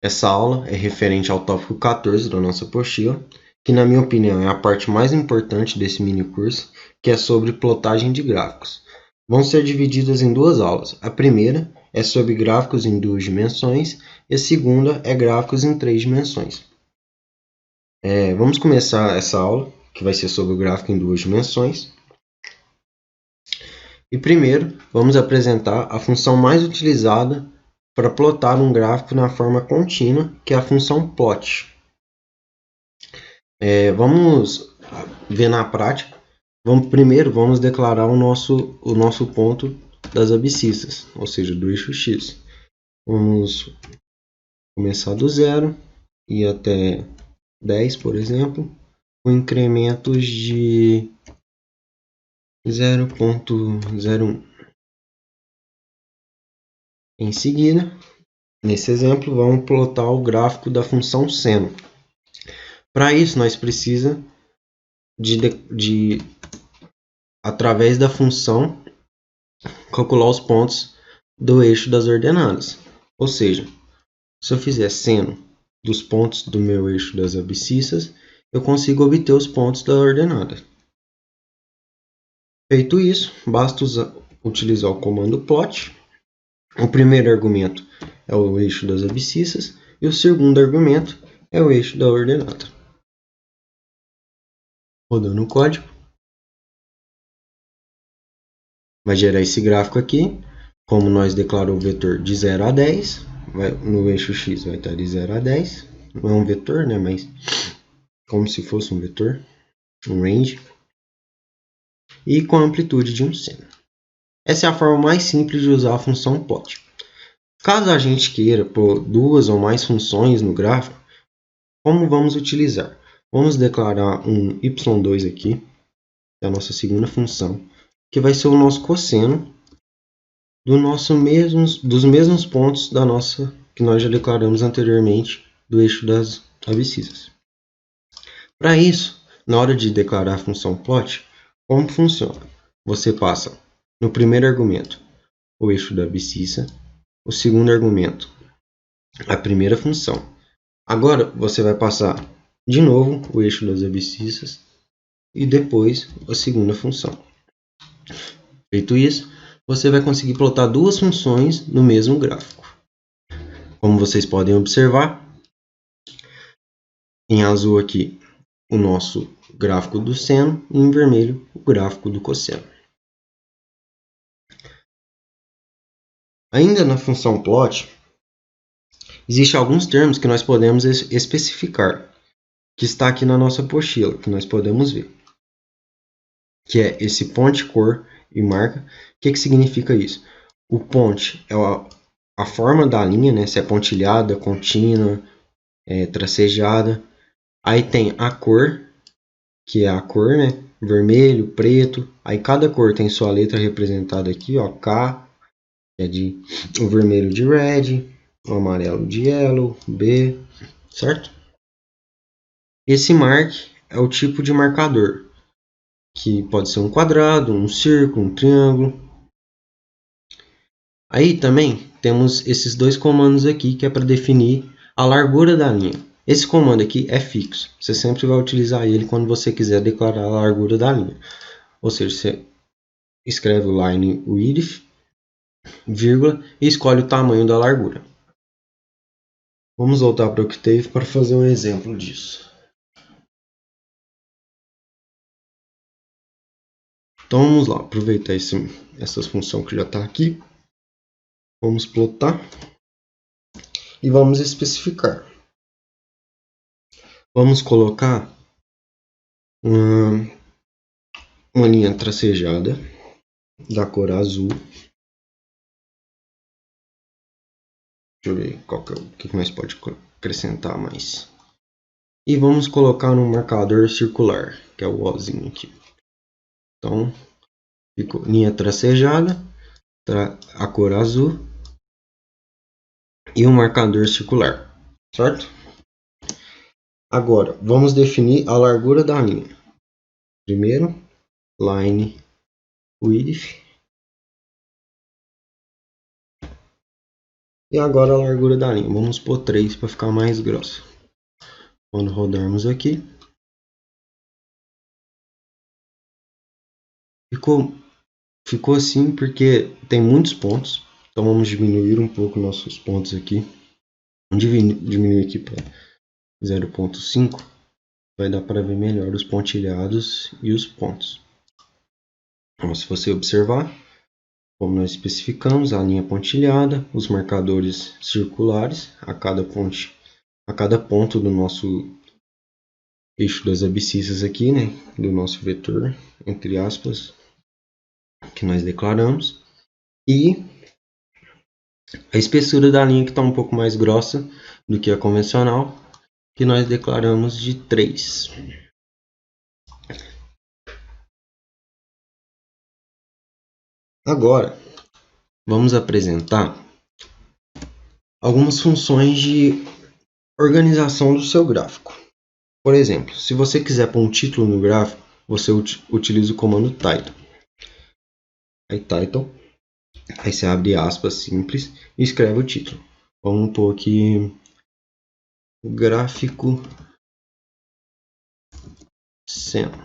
Essa aula é referente ao tópico 14 da nossa apostila, que na minha opinião é a parte mais importante desse mini curso, que é sobre plotagem de gráficos. Vão ser divididas em duas aulas. A primeira é sobre gráficos em 2 dimensões e a segunda é gráficos em 3 dimensões. Vamos começar essa aula, que vai ser sobre o gráfico em 2 dimensões. E primeiro, vamos apresentar a função mais utilizada para plotar um gráfico na forma contínua, que é a função plot. Vamos ver na prática. Primeiro, vamos declarar o nosso ponto das abscissas, ou seja, do eixo x. Vamos começar do 0 e até 10, por exemplo, com incrementos de 0,01. Em seguida, nesse exemplo, vamos plotar o gráfico da função seno. Para isso, nós precisamos através da função, calcular os pontos do eixo das ordenadas. Ou seja, se eu fizer seno dos pontos do meu eixo das abscissas, eu consigo obter os pontos da ordenada. Feito isso, basta utilizar o comando plot. O primeiro argumento é o eixo das abscissas e o segundo argumento é o eixo da ordenada. Rodando o código, vai gerar esse gráfico aqui. Como nós declaramos o vetor de 0 a 10, no eixo x vai estar de 0 a 10. Não é um vetor, né? Mas como se fosse um vetor, um range. E com a amplitude de um seno. Essa é a forma mais simples de usar a função plot. Caso a gente queira pôr 2 ou mais funções no gráfico, como vamos utilizar? Vamos declarar um y2 aqui, que é a nossa segunda função, que vai ser o nosso cosseno dos mesmos pontos que nós já declaramos anteriormente do eixo das abscissas. Para isso, na hora de declarar a função plot, como funciona? Você passa no primeiro argumento o eixo da abscissa, o segundo argumento a primeira função. Agora você vai passar de novo o eixo das abscissas e depois a segunda função. Feito isso, você vai conseguir plotar 2 funções no mesmo gráfico. Como vocês podem observar, em azul aqui o nosso gráfico do seno e em vermelho o gráfico do cosseno. Ainda na função plot, existem alguns termos que nós podemos especificar, que está aqui na nossa apostila, que nós podemos ver. Que é esse ponte, cor e marca. O que significa isso? O ponte é a forma da linha, né? Se é pontilhada, contínua, tracejada. Aí tem a cor, que é a cor, né? Vermelho, preto. Aí cada cor tem sua letra representada aqui, ó, K, que é o vermelho de red, o amarelo de yellow, B, certo? Esse mark é o tipo de marcador, que pode ser um quadrado, um círculo, um triângulo. Aí também temos esses 2 comandos aqui, que é para definir a largura da linha. Esse comando aqui é fixo, você sempre vai utilizar ele quando você quiser declarar a largura da linha. Ou seja, você escreve o line width, vírgula, e escolhe o tamanho da largura. Vamos voltar para o Octave para fazer um exemplo disso. Então vamos lá, aproveitar essa função que já está aqui. Vamos plotar e vamos especificar. Vamos colocar uma linha tracejada da cor azul. Deixa eu ver o que mais pode acrescentar mais. E vamos colocar um marcador circular, que é o Ozinho aqui. Então, ficou linha tracejada, a cor azul e um marcador circular, certo? Agora, vamos definir a largura da linha. Primeiro, line width E agora a largura da linha. Vamos pôr 3 para ficar mais grossa. Quando rodarmos aqui, ficou assim porque tem muitos pontos. Então vamos diminuir um pouco nossos pontos aqui. Vamos diminuir aqui para 0,5. Vai dar para ver melhor os pontilhados e os pontos. Então, se você observar, como nós especificamos, a linha pontilhada, os marcadores circulares a cada ponto do nosso eixo das abscissas aqui, né, do nosso vetor, entre aspas, que nós declaramos, e a espessura da linha que está um pouco mais grossa do que a convencional, que nós declaramos de 3. Agora, vamos apresentar algumas funções de organização do seu gráfico. Por exemplo, se você quiser pôr um título no gráfico, você utiliza o comando title. Aí você abre aspas simples e escreve o título. Vamos pôr aqui gráfico cena.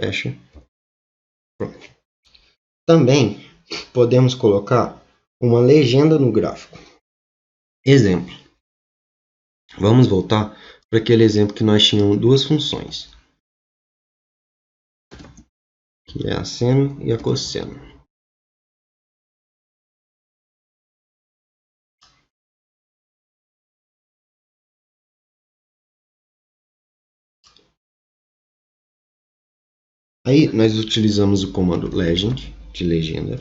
Fecha. Pronto. Também podemos colocar uma legenda no gráfico. Exemplo. Vamos voltar para aquele exemplo que nós tínhamos duas funções, que é a seno e a cosseno. Aí nós utilizamos o comando legend, de legenda,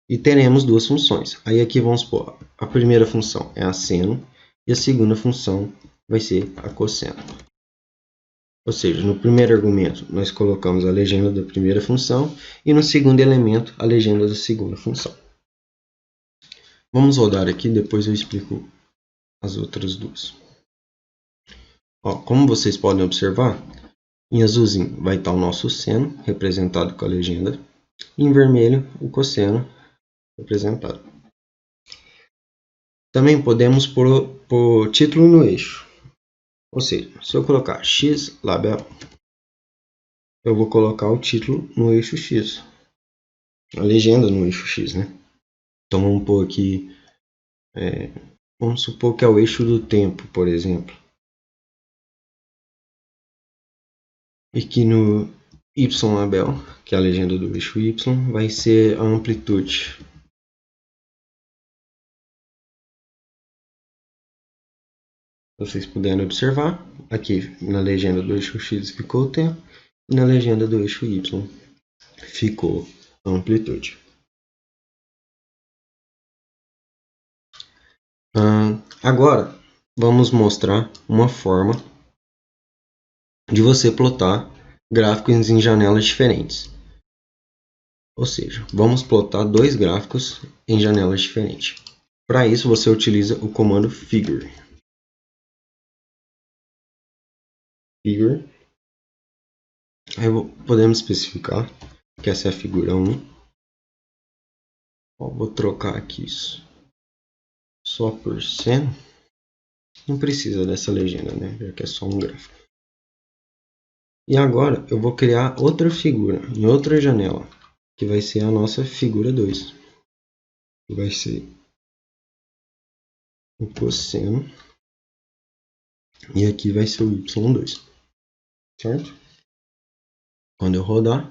e teremos duas funções. Aí aqui vamos pôr, a primeira função é a seno e a segunda função vai ser a cosseno. Ou seja, no primeiro argumento nós colocamos a legenda da primeira função e no segundo elemento a legenda da segunda função. Vamos rodar aqui, depois eu explico as outras duas. Como vocês podem observar, em azulzinho vai estar o nosso seno, representado com a legenda, e em vermelho o cosseno, representado. Também podemos pôr título no eixo. Ou seja, se eu colocar X label, eu vou colocar o título no eixo X. A legenda no eixo X, né? Então vamos pôr aqui, vamos supor que é o eixo do tempo, por exemplo. E que no Y label, que é a legenda do eixo Y, vai ser a amplitude. Vocês puderem observar, aqui na legenda do eixo X ficou o tempo, e na legenda do eixo Y ficou a amplitude. Agora, vamos mostrar uma forma de você plotar gráficos em janelas diferentes. Ou seja, vamos plotar dois gráficos em janelas diferentes. Para isso, você utiliza o comando figure. Aí podemos especificar que essa é a figura 1. Vou trocar aqui isso só por seno. Não precisa dessa legenda, né? Já que é só um gráfico. E agora eu vou criar outra figura em outra janela, que vai ser a nossa figura 2. Que vai ser o cosseno. E aqui vai ser o y2. Certo? Quando eu rodar,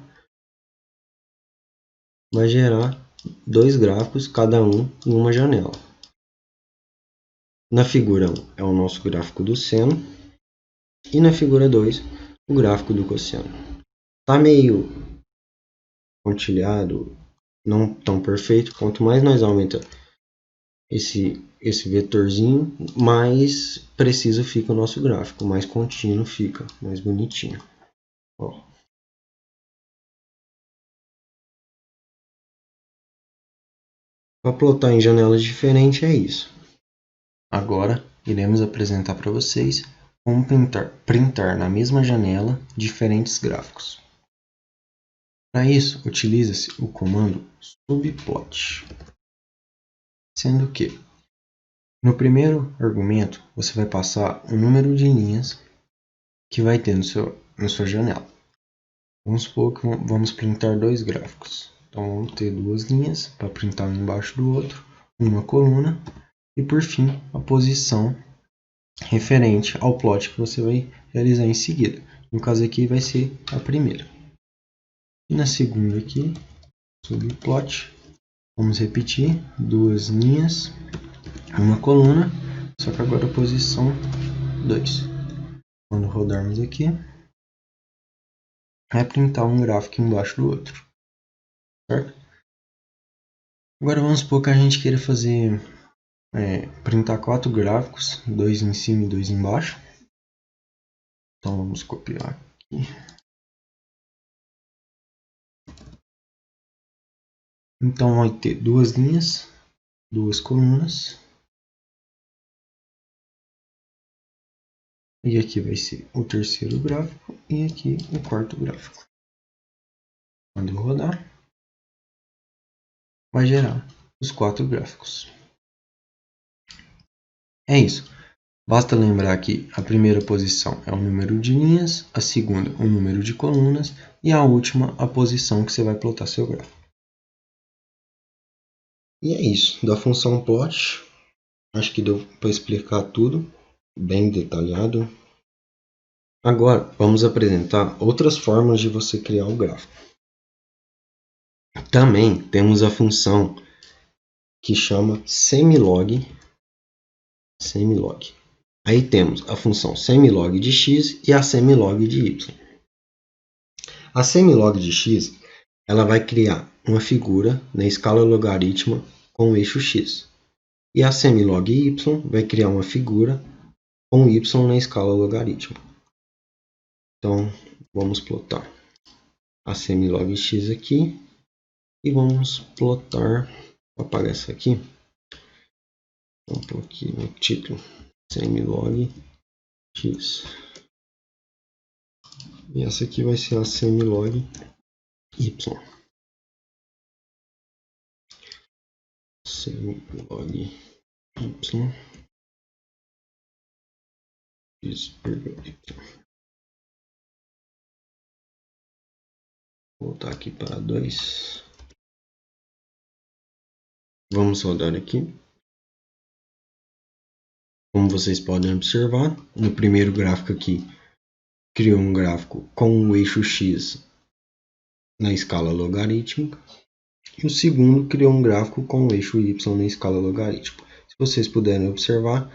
vai gerar dois gráficos, cada um em uma janela. Na figura 1 é o nosso gráfico do seno. E na figura 2, o gráfico do cosseno. Está meio pontilhado, não tão perfeito. Quanto mais nós aumentamos esse vetorzinho, mais preciso fica o nosso gráfico, mais contínuo fica, mais bonitinho. Para plotar em janelas diferentes é isso. Agora iremos apresentar para vocês como printar na mesma janela diferentes gráficos. Para isso, utiliza-se o comando subplot, sendo que no primeiro argumento você vai passar o número de linhas que vai ter na sua janela. Vamos supor que vamos printar dois gráficos. Então vamos ter duas linhas para printar um embaixo do outro, uma coluna e por fim a posição referente ao plot que você vai realizar em seguida. No caso aqui vai ser a primeira. E na segunda aqui, subplot, vamos repetir duas linhas, uma coluna, só que agora a posição 2. Quando rodarmos aqui, vai printar um gráfico embaixo do outro, certo? Agora vamos supor que a gente queira printar 4 gráficos, 2 em cima e 2 embaixo. Então vamos copiar aqui. Então vai ter duas linhas, duas colunas. E aqui vai ser o terceiro gráfico e aqui o quarto gráfico. Quando eu rodar, vai gerar os 4 gráficos. É isso. Basta lembrar que a primeira posição é o número de linhas, a segunda o número de colunas e a última a posição que você vai plotar seu gráfico. E é isso. Da função plot, acho que deu para explicar tudo, bem detalhado. Agora vamos apresentar outras formas de você criar o gráfico. Também temos a função que chama semilog. Aí temos a função semilog de x e a semilog de y. A semilog de x ela vai criar uma figura na escala logarítmica com o eixo x. E a semilog y vai criar uma figura com y na escala logarítmica. Então, vamos plotar a semilog x aqui e vamos plotar, vou apagar essa aqui, vamos pôr aqui no título, semilog x. E essa aqui vai ser a semilog y. Semilog y x, y. Vou voltar aqui para 2. Vamos rodar aqui. Como vocês podem observar, no primeiro gráfico aqui, criou um gráfico com o eixo x na escala logarítmica. E o segundo criou um gráfico com o eixo y na escala logarítmica. Se vocês puderem observar,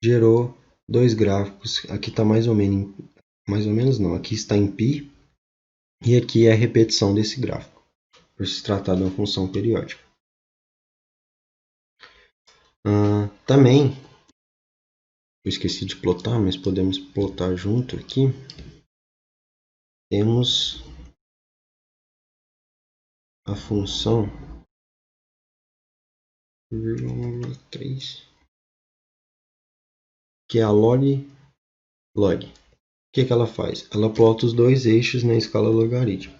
gerou dois gráficos. Aqui está mais ou menos não, aqui está em π. E aqui é a repetição desse gráfico, por se tratar de uma função periódica. Também, eu esqueci de plotar, mas podemos plotar junto aqui. Temos a função 3, que é a log. O que ela faz? Ela plota os dois eixos na escala logarítmica.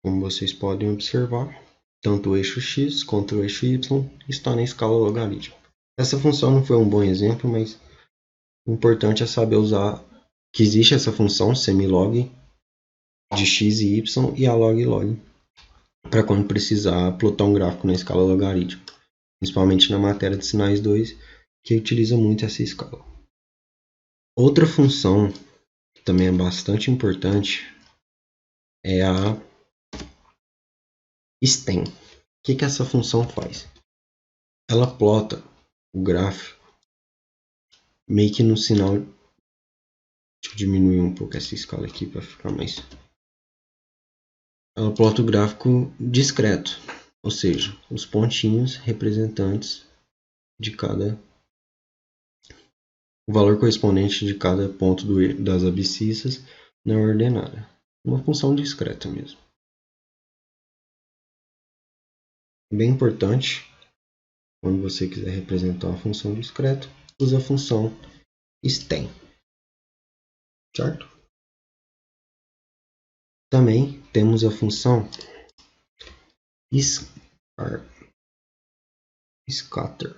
Como vocês podem observar, tanto o eixo x quanto o eixo y está na escala logarítmica. Essa função não foi um bom exemplo, mas o importante é saber usar que existe essa função semilog de x e y e a log para quando precisar plotar um gráfico na escala logarítmica, principalmente na matéria de sinais 2, que utiliza muito essa escala. Outra função que também é bastante importante é a stem. O que essa função faz? Ela plota o gráfico meio que no sinal. Deixa eu diminuir um pouco essa escala aqui para ficar mais. Ela plota o gráfico discreto, ou seja, os pontinhos representantes de cada. O valor correspondente de cada ponto das abscissas na ordenada. Uma função discreta mesmo. Bem importante, quando você quiser representar uma função discreta, usa a função stem, certo? Também temos a função scatter.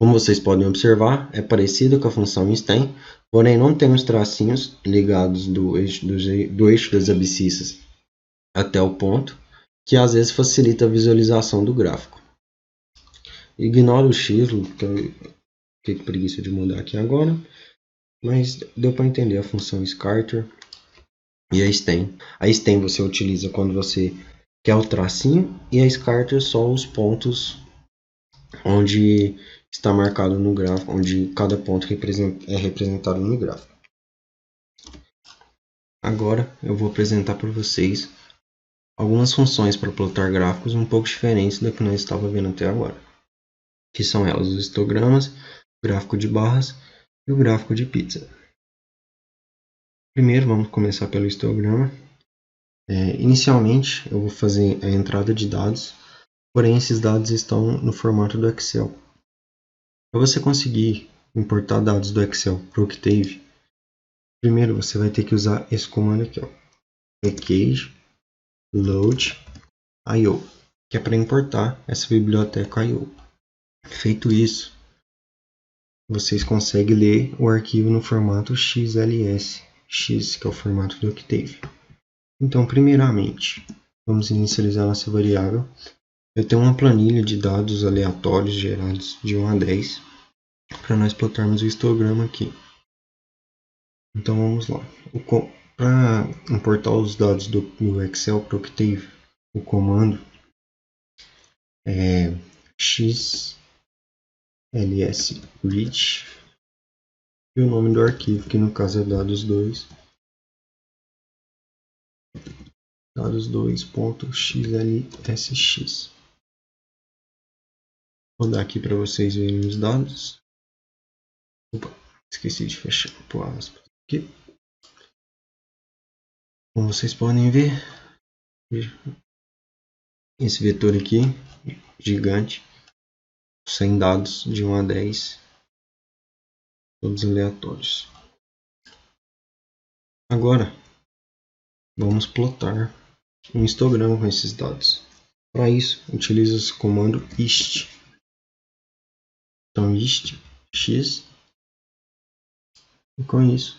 Como vocês podem observar, é parecido com a função stem, porém não tem os tracinhos ligados do eixo das abscissas até o ponto, que às vezes facilita a visualização do gráfico. Ignora o X, que fiquei com preguiça de mudar aqui agora, mas deu para entender a função scatter e a stem. A stem você utiliza quando você quer o tracinho e a scatter só os pontos onde está marcado no gráfico, onde cada ponto é representado no gráfico. Agora eu vou apresentar para vocês algumas funções para plotar gráficos um pouco diferentes da que nós estávamos vendo até agora, que são elas os histogramas, o gráfico de barras e o gráfico de pizza. Primeiro vamos começar pelo histograma. Inicialmente eu vou fazer a entrada de dados, porém esses dados estão no formato do Excel. Para você conseguir importar dados do Excel para o Octave, primeiro você vai ter que usar esse comando aqui, package load IO, que é para importar essa biblioteca IO. Feito isso, vocês conseguem ler o arquivo no formato XLS, X, que é o formato do Octave. Então, primeiramente, vamos inicializar nossa variável. Eu tenho uma planilha de dados aleatórios gerados de 1 a 10 para nós plotarmos o histograma aqui. Então vamos lá. Para importar os dados do Excel para o Octave, o comando é xlsread e o nome do arquivo, que no caso é dados2.xlsx. Vou dar aqui para vocês verem os dados. Opa, esqueci de fechar o aspas aqui. Como vocês podem ver, esse vetor aqui, gigante, sem dados de 1 a 10, todos aleatórios. Agora, vamos plotar um histograma com esses dados. Para isso, utilizo esse comando ist. Então, ist x, e com isso,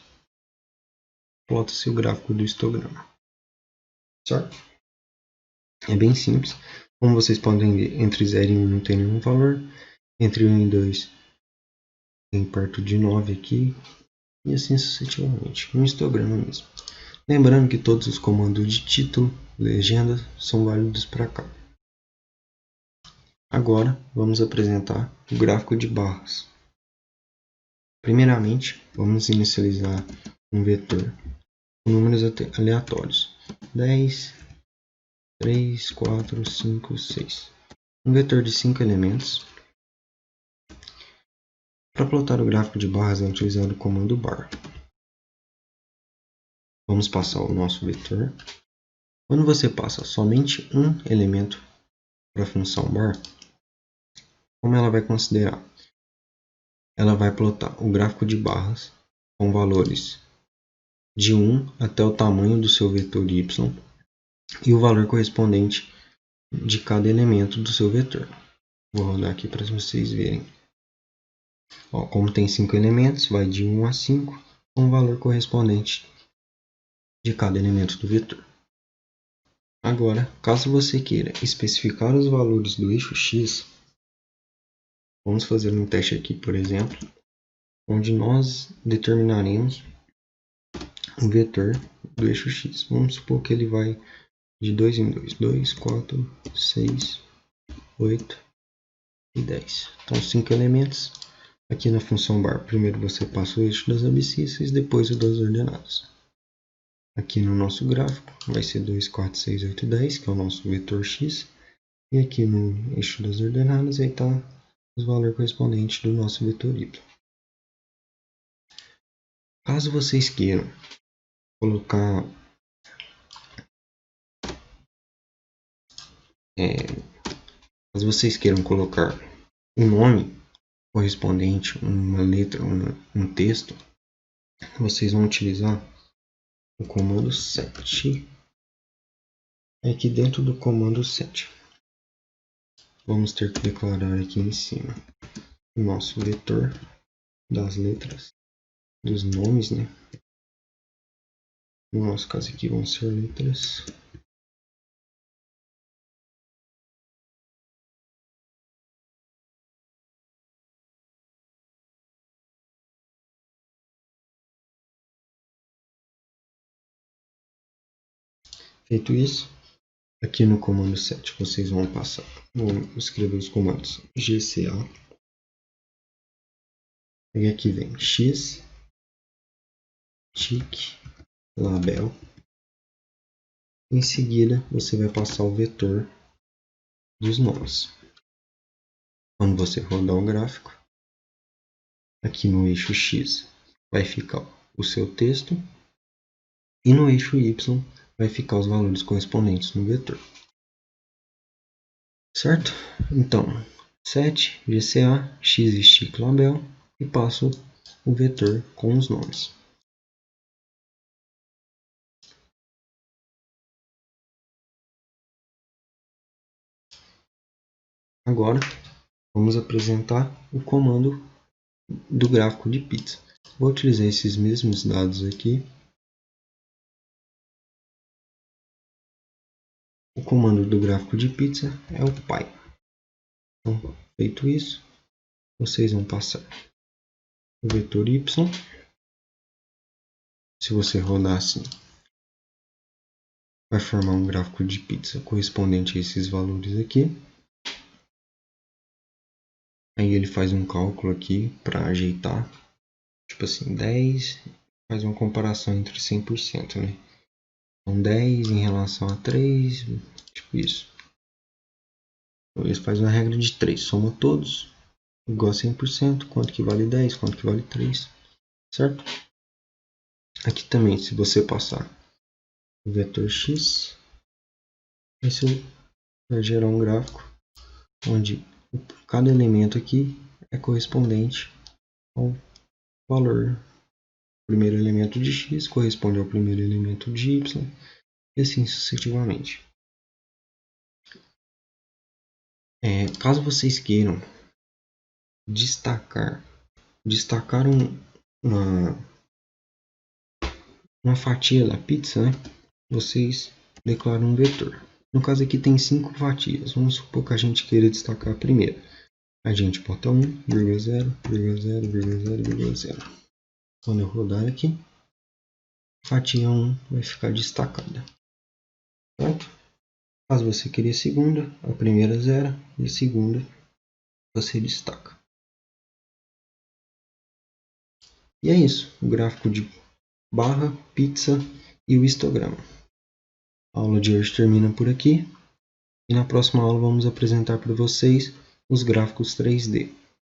plota-se o gráfico do histograma. Certo? É bem simples. Como vocês podem ver, entre 0 e 1 não tem nenhum valor. Entre 1 e 2 tem perto de 9 aqui. E assim sucessivamente. Um histograma mesmo. Lembrando que todos os comandos de título, legenda, são válidos para cá. Agora, vamos apresentar o gráfico de barras. Primeiramente, vamos inicializar um vetor com números aleatórios. 10, 3, 4, 5, 6. Um vetor de 5 elementos. Para plotar o gráfico de barras é utilizado o comando bar. Vamos passar o nosso vetor. Quando você passa somente um elemento para a função bar, como ela vai considerar? Ela vai plotar o gráfico de barras com valores de 1 até o tamanho do seu vetor y e o valor correspondente de cada elemento do seu vetor. Vou rodar aqui para vocês verem. Como tem 5 elementos, vai de 1 a 5 com o valor correspondente de cada elemento do vetor. Agora, caso você queira especificar os valores do eixo x, vamos fazer um teste aqui, por exemplo, onde nós determinaremos o vetor do eixo x. Vamos supor que ele vai de 2 em 2, 2, 4, 6, 8 e 10. Então, 5 elementos. Aqui na função bar, primeiro você passa o eixo das abscissas, depois o das ordenadas. Aqui no nosso gráfico vai ser 2, 4, 6, 8 e 10, que é o nosso vetor x. E aqui no eixo das ordenadas, aí está os valores correspondentes do nosso vetor y. Caso vocês queiram colocar Caso vocês queiram colocar um nome correspondente, uma letra, um texto, vocês vão utilizar o comando set. Aqui dentro do comando set, vamos ter que declarar aqui em cima o nosso vetor das letras, dos nomes, né? No nosso caso aqui vão ser letras. Feito isso, aqui no comando set vocês vão escrever os comandos GCA. E aqui vem X, tic, label. Em seguida, você vai passar o vetor dos nomes. Quando você rodar o gráfico, aqui no eixo X vai ficar o seu texto e no eixo Y vai ficar os valores correspondentes no vetor. Certo? Então, set, GCA, X stick label e passo o vetor com os nomes. Agora, vamos apresentar o comando do gráfico de pizza. Vou utilizar esses mesmos dados aqui. O comando do gráfico de pizza é o py. Então, feito isso, vocês vão passar o vetor y. Se você rodar assim, vai formar um gráfico de pizza correspondente a esses valores aqui. Aí ele faz um cálculo aqui para ajeitar, tipo assim, 10, faz uma comparação entre 100%, né? Então 10 em relação a 3, tipo isso. Então ele faz uma regra de 3, soma todos, igual a 100%, quanto que vale 10, quanto que vale 3, certo? Aqui também, se você passar o vetor x, isso vai gerar um gráfico onde cada elemento aqui é correspondente ao valor. O primeiro elemento de x corresponde ao primeiro elemento de y e assim sucessivamente. Caso vocês queiram destacar uma fatia da pizza, né? Vocês declaram um vetor. No caso aqui tem 5 fatias. Vamos supor que a gente queira destacar a primeira. A gente bota 1,0,0,0,0. Quando eu rodar aqui, a fatia 1 vai ficar destacada. Certo? Caso você queira a segunda, a primeira zero e a segunda você destaca. E é isso, o gráfico de barra, pizza e o histograma. A aula de hoje termina por aqui e na próxima aula vamos apresentar para vocês os gráficos 3D.